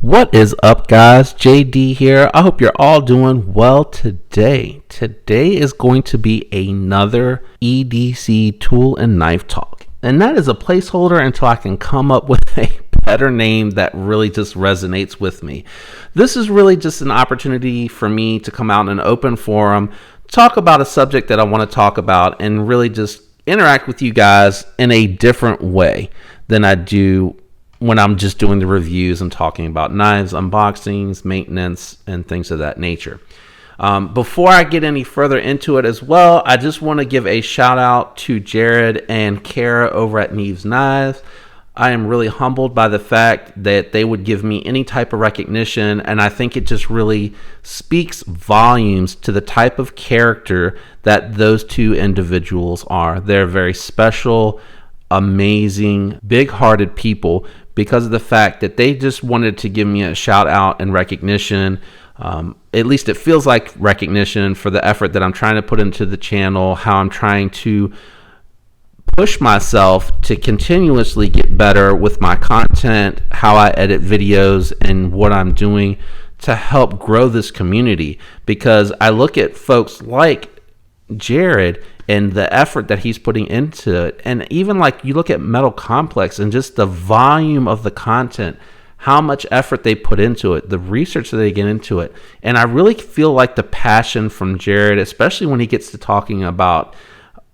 What is up, guys? JD here. I hope you're all doing well today. Today is going to be another EDC tool and knife talk. And that is a placeholder until I can come up with a better name that really just resonates with me. This is really just an opportunity for me to come out in an open forum, talk about a subject that I want to talk about, and really just interact with you guys in a different way than I do when I'm just doing the reviews and talking about knives, unboxings, maintenance, and things of that nature. Before I get any further into it as well, I just want to give a shout out to Jared and Kara over at Neves Knives. I am really humbled by the fact that they would give me any type of recognition, and I think it just really speaks volumes to the type of character that those two individuals are. They're very special, amazing, big-hearted people because of the fact that they just wanted to give me a shout out and recognition. At least it feels like recognition for the effort that I'm trying to put into the channel, how I'm trying to push myself to continuously get better with my content, how I edit videos, and what I'm doing to help grow this community. Because I look at folks like Jared and the effort that he's putting into it, and even like you look at Metal Complex and just the volume of the content, how much effort they put into it, the research that they get into it. And I really feel like the passion from Jared, especially when he gets to talking about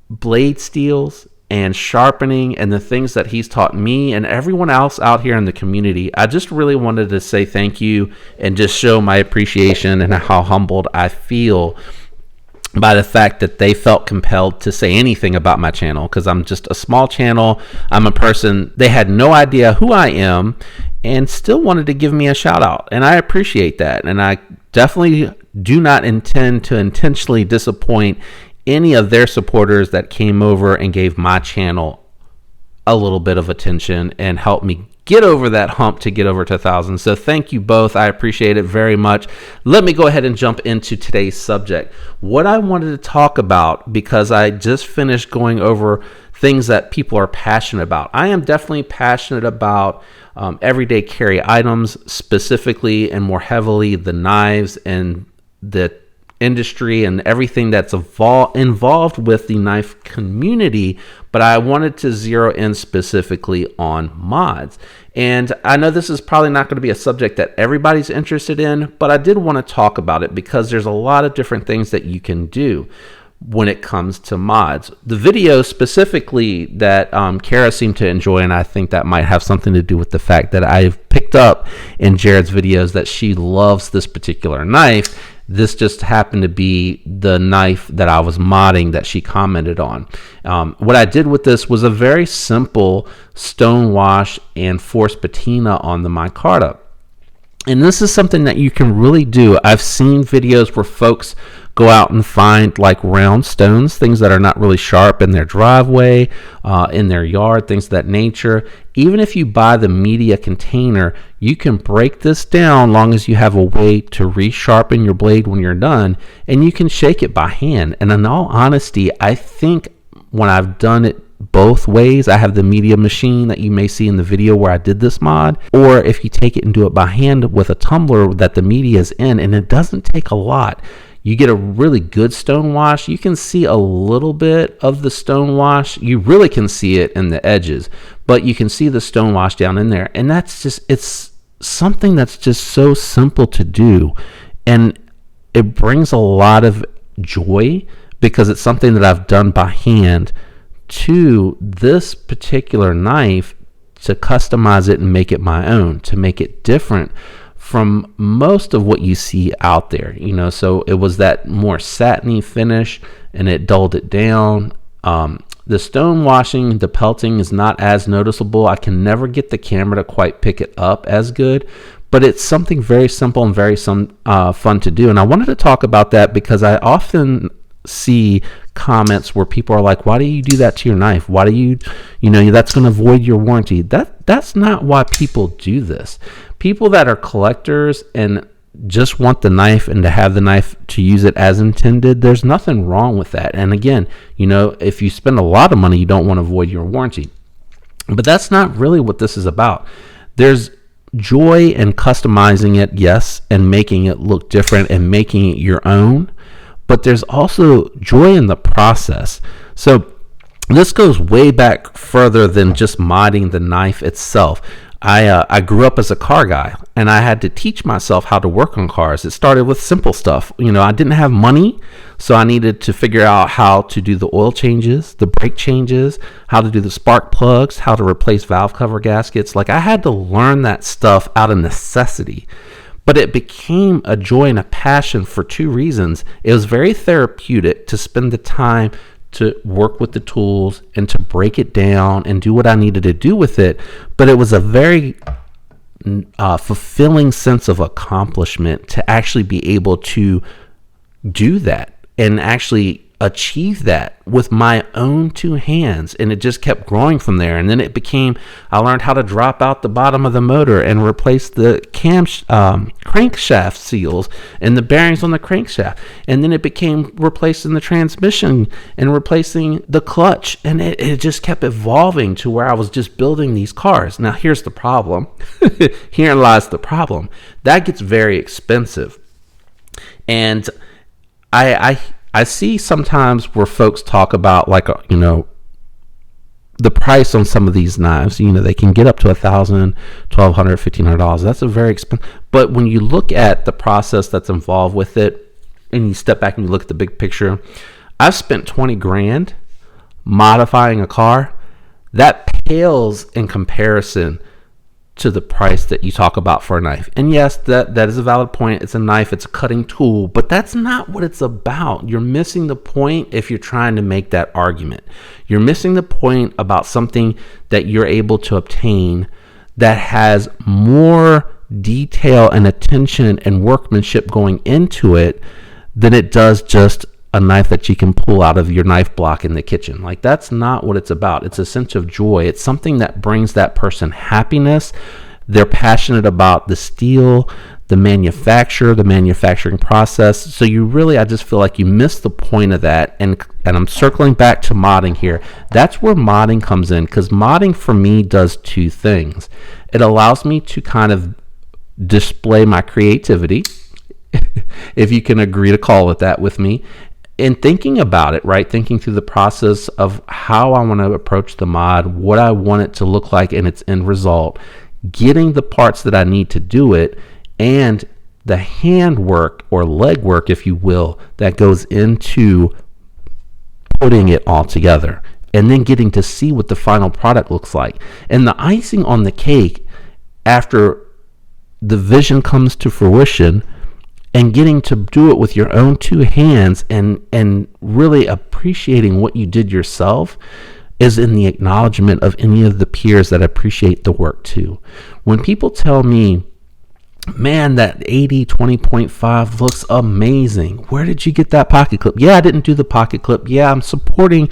blade steels and sharpening and the things that he's taught me and everyone else out here in the community. I just really wanted to say thank you and just show my appreciation and how humbled I feel by the fact that they felt compelled to say anything about my channel, because I'm just a small channel. I'm a person, they had no idea who I am and still wanted to give me a shout out, and I appreciate that. And I definitely do not intend to intentionally disappoint any of their supporters that came over and gave my channel a little bit of attention and helped me get over that hump to get over to 1,000. So thank you both. I appreciate it very much. Let me go ahead and jump into today's subject. What I wanted to talk about, because I just finished going over things that people are passionate about. I am definitely passionate about everyday carry items, specifically and more heavily the knives and the industry and everything that's involved with the knife community, but I wanted to zero in specifically on mods. And I know this is probably not going to be a subject that everybody's interested in, but I did want to talk about it because there's a lot of different things that you can do when it comes to mods. The video specifically that Kara seemed to enjoy, and I think that might have something to do with the fact that I've picked up in Jared's videos that she loves this particular knife. This just happened to be the knife that I was modding that she commented on. What I did with this was a very simple stone wash and force patina on the micarta. And this is something that you can really do. I've seen videos where folks go out and find like round stones, things that are not really sharp in their driveway, in their yard, things of that nature. Even if you buy the media container, you can break this down long as you have a way to resharpen your blade when you're done, and you can shake it by hand. And in all honesty, I think when I've done it both ways, I have the media machine that you may see in the video where I did this mod, or if you take it and do it by hand with a tumbler that the media is in, and it doesn't take a lot. You get a really good stone wash. You can see a little bit of the stone wash. You really can see it in the edges, but you can see the stone wash down in there. And that's just, it's something that's just so simple to do. And it brings a lot of joy because it's something that I've done by hand to this particular knife to customize it and make it my own, to make it different from most of what you see out there, you know. So it was that more satiny finish and it dulled it down. The stone washing, the pelting is not as noticeable. I can never get the camera to quite pick it up as good, but it's something very simple and very fun to do. And I wanted to talk about that because I often see comments where people are like, why do you do that to your knife? Why do you know, that's going to void your warranty. That's not why people do this. People that are collectors and just want the knife and to have the knife to use it as intended, there's nothing wrong with that. And again, you know, if you spend a lot of money, you don't want to void your warranty. But that's not really what this is about. There's joy in customizing it, yes, and making it look different and making it your own, but there's also joy in the process. So this goes way back further than just modding the knife itself. I grew up as a car guy, and I had to teach myself how to work on cars. It started with simple stuff. I didn't have money, so I needed to figure out how to do the oil changes, the brake changes, how to do the spark plugs, how to replace valve cover gaskets. Like, I had to learn that stuff out of necessity. But it became a joy and a passion for two reasons. It was very therapeutic to spend the time to work with the tools and to break it down and do what I needed to do with it. But it was a very fulfilling sense of accomplishment to actually be able to do that and actually achieve that with my own two hands. And it just kept growing from there. And then it became, I learned how to drop out the bottom of the motor and replace the crankshaft seals and the bearings on the crankshaft. And then it became replacing the transmission and replacing the clutch. And it just kept evolving to where I was just building these cars. Now, here's the problem. Herein lies the problem. That gets very expensive. And I see sometimes where folks talk about, like, the price on some of these knives. They can get up to $1,000, $1,200, $1,500. That's a very expensive. But when you look at the process that's involved with it, and you step back and you look at the big picture, I've spent $20,000 modifying a car. That pales in comparison to the price that you talk about for a knife. And yes, that is a valid point. It's a knife, it's a cutting tool, but that's not what it's about. You're missing the point if you're trying to make that argument. You're missing the point about something that you're able to obtain that has more detail and attention and workmanship going into it than it does just a knife that you can pull out of your knife block in the kitchen. Like, that's not what it's about. It's a sense of joy. It's something that brings that person happiness. They're passionate about the steel, the manufacturer, the manufacturing process. So I just feel like you missed the point of that. And I'm circling back to modding here. That's where modding comes in, because modding for me does two things. It allows me to kind of display my creativity, if you can agree to call it that with me. In thinking about it, right? Thinking through the process of how I want to approach the mod, what I want it to look like in its end result, getting the parts that I need to do it, and the handwork or legwork, if you will, that goes into putting it all together, and then getting to see what the final product looks like. And the icing on the cake, after the vision comes to fruition, and getting to do it with your own two hands and really appreciating what you did yourself, is in the acknowledgement of any of the peers that appreciate the work too. When people tell me, man, that 80-20.5 looks amazing, where did you get that pocket clip? Yeah, I didn't do the pocket clip. Yeah, I'm supporting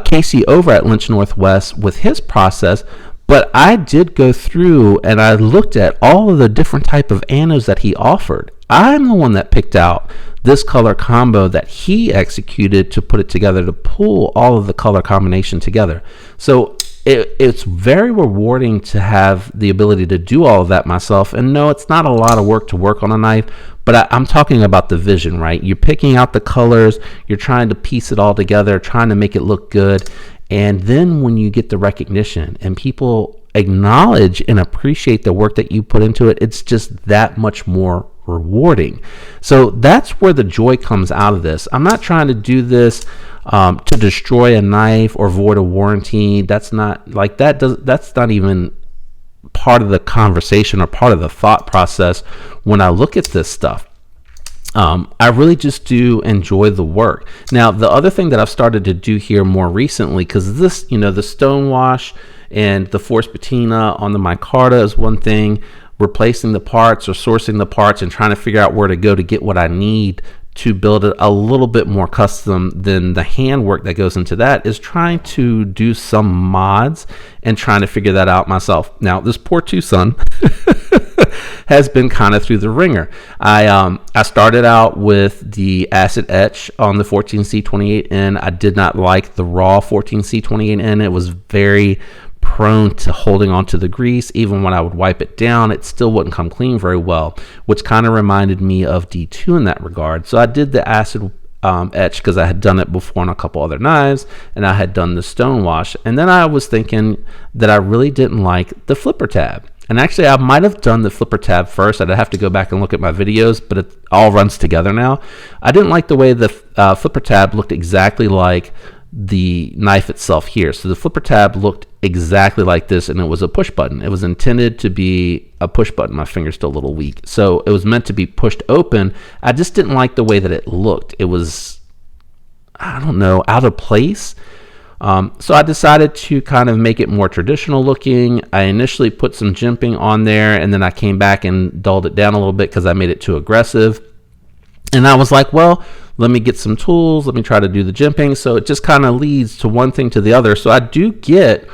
Casey over at Lynch Northwest with his process. But I did go through and I looked at all of the different type of anodes that he offered. I'm the one that picked out this color combo that he executed to put it together, to pull all of the color combination together. So it's very rewarding to have the ability to do all of that myself. And no, it's not a lot of work to work on a knife, but I'm talking about the vision, right? You're picking out the colors, you're trying to piece it all together, trying to make it look good. And then when you get the recognition and people acknowledge and appreciate the work that you put into it, it's just that much more rewarding. So that's where the joy comes out of this. I'm not trying to do this to destroy a knife or void a warranty. That's not like that. That's not even part of the conversation or part of the thought process when I look at this stuff. I really just do enjoy the work. Now, the other thing that I've started to do here more recently, because this, the stonewash and the force patina on the micarta is one thing, replacing the parts or sourcing the parts and trying to figure out where to go to get what I need to build it a little bit more custom than the handwork that goes into that, is trying to do some mods and trying to figure that out myself. Now, this poor Tucson has been kind of through the ringer. I started out with the acid etch on the 14C28N. I did not like the raw 14C28N. It was very prone to holding onto the grease. Even when I would wipe it down, it still wouldn't come clean very well, which kind of reminded me of D2 in that regard. So I did the acid etch because I had done it before on a couple other knives, and I had done the stone wash. And then I was thinking that I really didn't like the flipper tab. And actually, I might have done the flipper tab first. I'd have to go back and look at my videos, but it all runs together now. I didn't like the way the flipper tab looked exactly like the knife itself here. So the flipper tab looked exactly like this, and it was a push button. It was intended to be a push button. My finger's still a little weak. So it was meant to be pushed open. I just didn't like the way that it looked. It was, I don't know, out of place. So I decided to kind of make it more traditional looking. I initially put some jimping on there, and then I came back and dulled it down a little bit because I made it too aggressive. And I was like, well, let me get some tools. Let me try to do the jimping. So it just kind of leads to one thing to the other. So I do get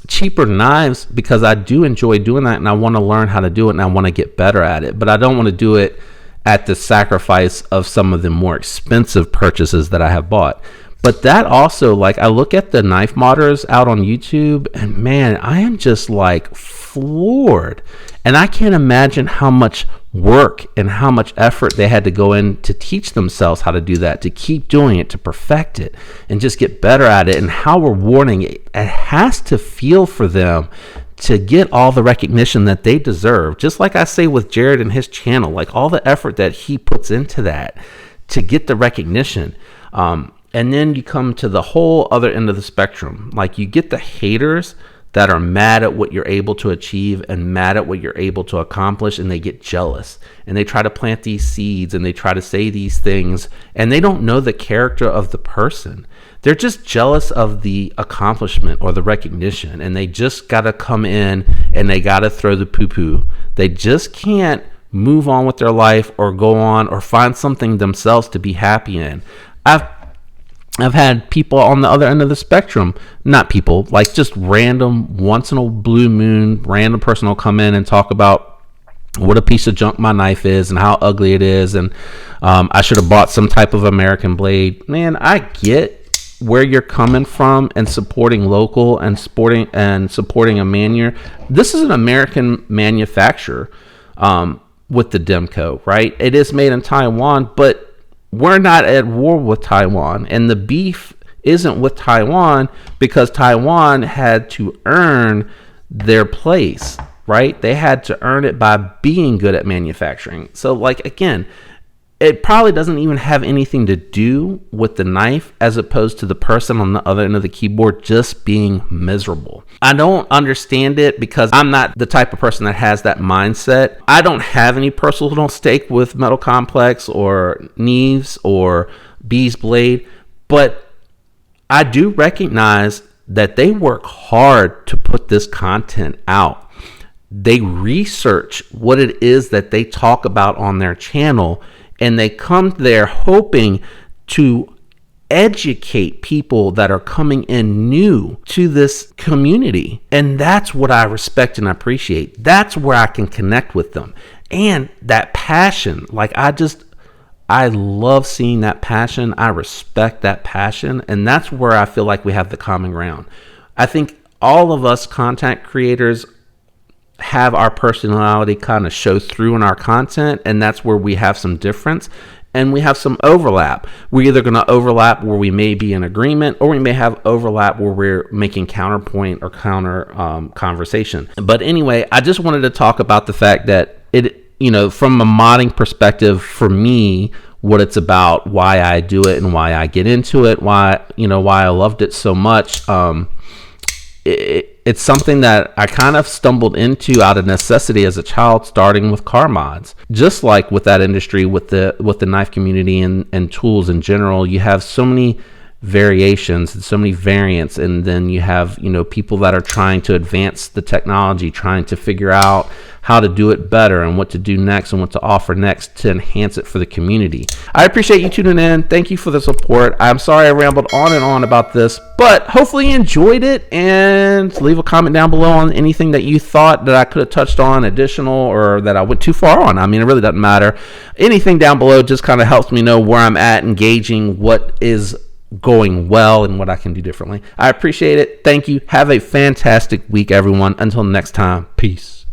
cheaper knives because I do enjoy doing that, and I want to learn how to do it, and I want to get better at it. But I don't want to do it at the sacrifice of some of the more expensive purchases that I have bought. But that also, like, I look at the knife modders out on YouTube, and man, I am just like floored. And I can't imagine how much work and how much effort they had to go in to teach themselves how to do that, to keep doing it, to perfect it, and just get better at it, and how rewarding it has to feel for them to get all the recognition that they deserve. Just like I say with Jared and his channel, like all the effort that he puts into that to get the recognition. And then you come to the whole other end of the spectrum. Like, you get the haters that are mad at what you're able to achieve and mad at what you're able to accomplish, and they get jealous, and they try to plant these seeds, and they try to say these things, and they don't know the character of the person. They're just jealous of the accomplishment or the recognition, and they just got to come in and they got to throw the poo-poo. They just can't move on with their life or go on or find something themselves to be happy in. I've had people on the other end of the spectrum, not people, like just random, once in a blue moon, random person will come in and talk about what a piece of junk my knife is and how ugly it is, and I should have bought some type of American blade. Man, I get where you're coming from and supporting local and supporting a manual. This is an American manufacturer with the Demco, right? It is made in Taiwan, but we're not at war with Taiwan, and the beef isn't with Taiwan because Taiwan had to earn their place, right? They had to earn it by being good at manufacturing. So, like, again, it probably doesn't even have anything to do with the knife as opposed to the person on the other end of the keyboard just being miserable. I don't understand it because I'm not the type of person that has that mindset. I don't have any personal stake with Metal Complex or Neves or Bee's Blade, but I do recognize that they work hard to put this content out. They research what it is that they talk about on their channel, and they come there hoping to educate people that are coming in new to this community. And that's what I respect and appreciate. That's where I can connect with them. And that passion, like I love seeing that passion. I respect that passion. And that's where I feel like we have the common ground. I think all of us content creators have our personality kind of show through in our content, and that's where we have some difference and we have some overlap. We're either going to overlap where we may be in agreement, or we may have overlap where we're making counterpoint or counter conversation. But anyway, I just wanted to talk about the fact that it, from a modding perspective, for me, what it's about, why I do it and why I get into it, why I loved it so much. It's something that I kind of stumbled into out of necessity as a child, starting with car mods. Just like with that industry, with the knife community and tools in general, you have so many variations and so many variants, and then you have people that are trying to advance the technology, trying to figure out how to do it better and what to do next and what to offer next to enhance it for the community. I appreciate you tuning in. Thank you for the support. I'm sorry I rambled on and on about this, but hopefully you enjoyed it, and leave a comment down below on anything that you thought that I could have touched on additional or that I went too far on. I mean, it really doesn't matter. Anything down below just kind of helps me know where I'm at, engaging what is going well and what I can do differently. I appreciate it. Thank you. Have a fantastic week, everyone. Until next time, peace.